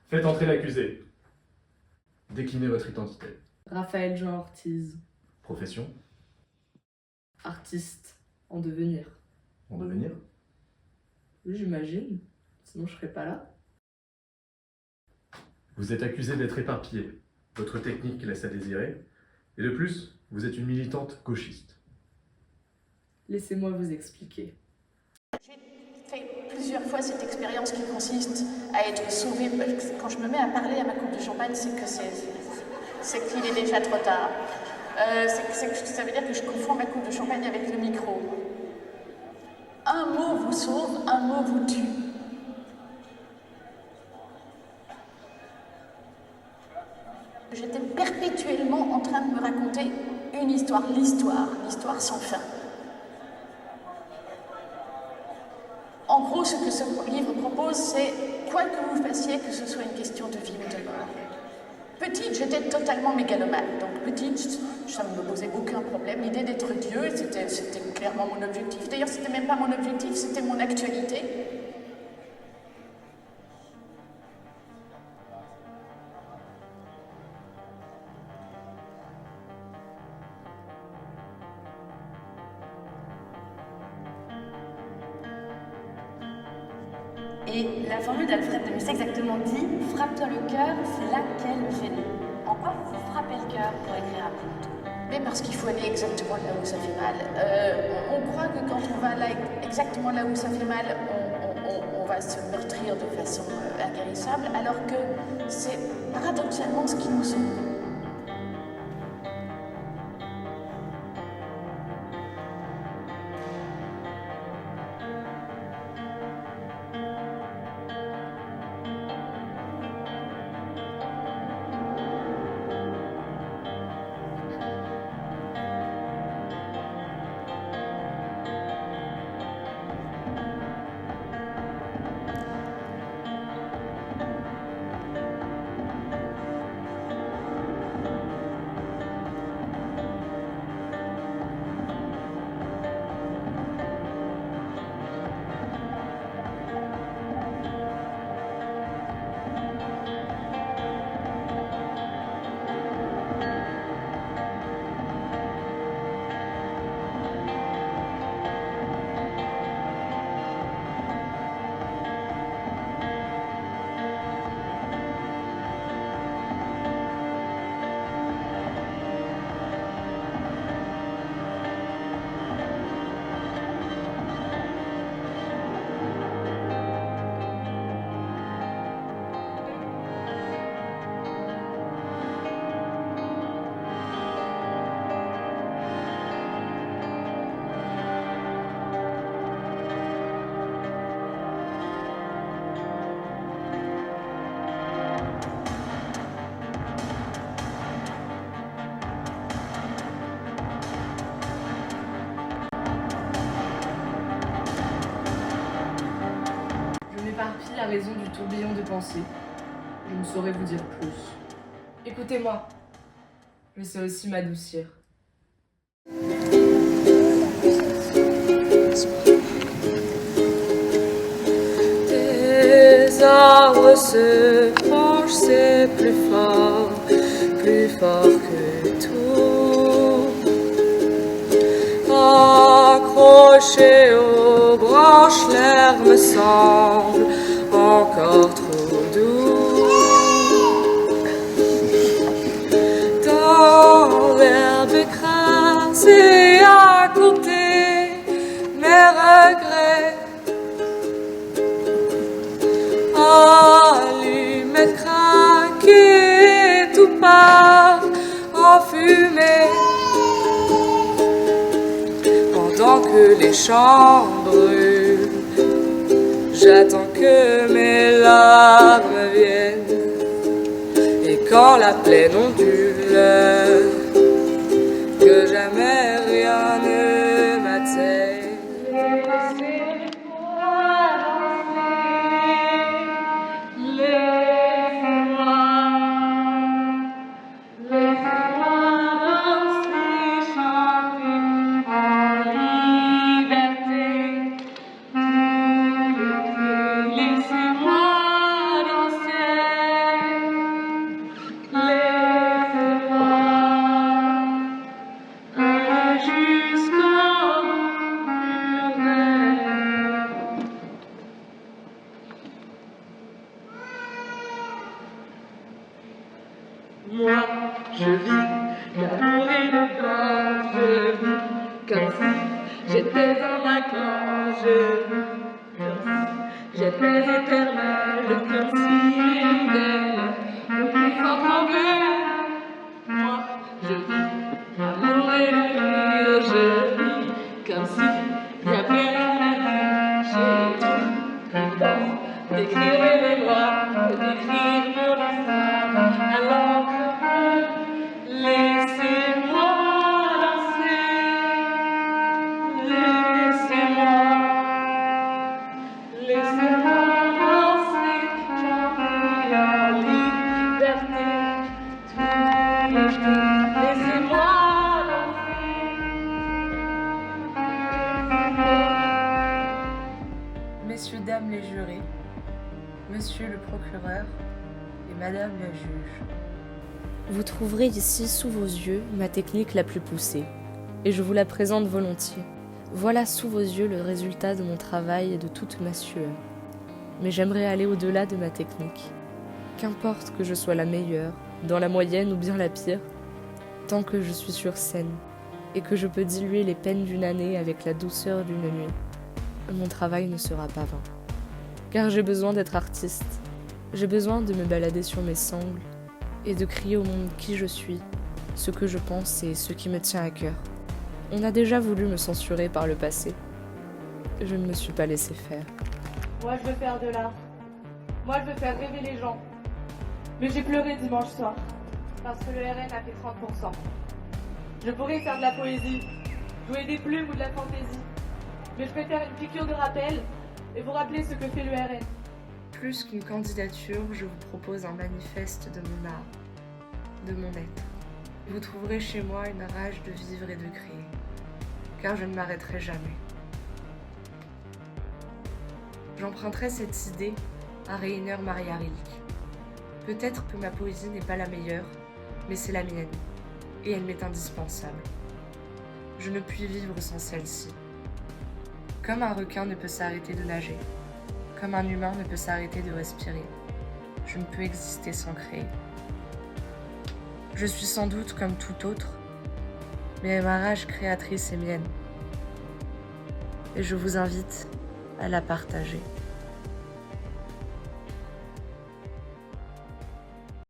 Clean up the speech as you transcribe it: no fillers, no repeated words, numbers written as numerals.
Faites entrer l'accusé. Déclinez votre identité. Raphaël Jean Ortiz, Profession. artiste en devenir. En devenir. Oui, j'imagine. Sinon, je serais pas là. Vous êtes accusé d'être éparpillé. Votre technique laisse à désirer. Et de plus, vous êtes une militante gauchiste. Laissez-moi vous expliquer. J'ai fait plusieurs fois cette expérience qui consiste à être sauvé. Quand je me mets à parler à ma coupe de champagne, c'est qu'il est déjà trop tard. Ça veut dire que je confonds ma coupe de champagne avec le micro. Un mot vous sauve, un mot vous tue. J'étais perpétuellement en train de me raconter une histoire, l'histoire sans fin. En gros, ce que ce livre propose, c'est quoi que vous fassiez, que ce soit une question de vie ou de mort. Petite, j'étais totalement mégalomane. Donc petite, ça ne me posait aucun problème. L'idée d'être Dieu, c'était clairement mon objectif. D'ailleurs, c'était même pas mon objectif, c'était mon actualité. Et la formule d'Alfred de Musset exactement dit « Frappe-toi le cœur, c'est là qu'est le génie ». En quoi vous frappez le cœur pour écrire à Proust? Mais parce qu'il faut aller exactement là où ça fait mal. On croit que quand on va là, exactement là où ça fait mal, on va se meurtrir de façon inguérissable, alors que c'est paradoxalement ce qui nous sauve. M'éparpille la raison du tourbillon de pensée. Je ne saurais vous dire plus. Écoutez-moi. Je sais aussi m'adoucir. Des arbres se penchent, c'est plus fort que tout. Accroché aux branches, l'air me semble encore trop doux. Dans l'herbe écrasée à côté, mes regrets. Allumette craquée, tout part en fumée. Pendant que les champs brûlent, j'attends que mes larmes viennent. Et quand la plaine ondule, que jamais rien ne m'atteigne. Laissez-moi danser. Moi, je vis l'amour et le temps, je vis comme si j'étais un vainqueur, je vis comme si j'étais éternel, comme si l'idée au plus fort tremblait. Moi, je vis l'amour et le rire, je vis comme si il n'y avait rien à dire, j'ai tout le temps d'écrire mes mémoires, d'écrire mon histoire, alors que laissez-moi danser, laissez-moi danser, j'en ai en liberté, tout l'été, laissez-moi Messieurs, dames les jurés, monsieur le procureur et madame la juge. Vous trouverez ici sous vos yeux ma technique la plus poussée, et je vous la présente volontiers. Voilà sous vos yeux le résultat de mon travail et de toute ma sueur. Mais j'aimerais aller au-delà de ma technique. Qu'importe que je sois la meilleure, dans la moyenne ou bien la pire, tant que je suis sur scène, et que je peux diluer les peines d'une année avec la douceur d'une nuit, mon travail ne sera pas vain. Car j'ai besoin d'être artiste, j'ai besoin de me balader sur mes sangles, et de crier au monde qui je suis, ce que je pense et ce qui me tient à cœur. On a déjà voulu me censurer par le passé. Je ne me suis pas laissé faire. Moi, je veux faire de l'art. Moi, je veux faire rêver les gens. Mais j'ai pleuré dimanche soir, parce que le RN a fait 30%. Je pourrais faire de la poésie, jouer des plumes ou de la fantaisie. Mais je préfère une piqûre de rappel et vous rappeler ce que fait le RN. Plus qu'une candidature, je vous propose un manifeste de mon art, de mon être. Vous trouverez chez moi une rage de vivre et de créer, car je ne m'arrêterai jamais. J'emprunterai cette idée à Rainer Maria Rilke. Peut-être que ma poésie n'est pas la meilleure, mais c'est la mienne, et elle m'est indispensable. Je ne puis vivre sans celle-ci. Comme un requin ne peut s'arrêter de nager, comme un humain ne peut s'arrêter de respirer, je ne peux exister sans créer. Je suis sans doute comme tout autre, mais ma rage créatrice est mienne. Et je vous invite à la partager.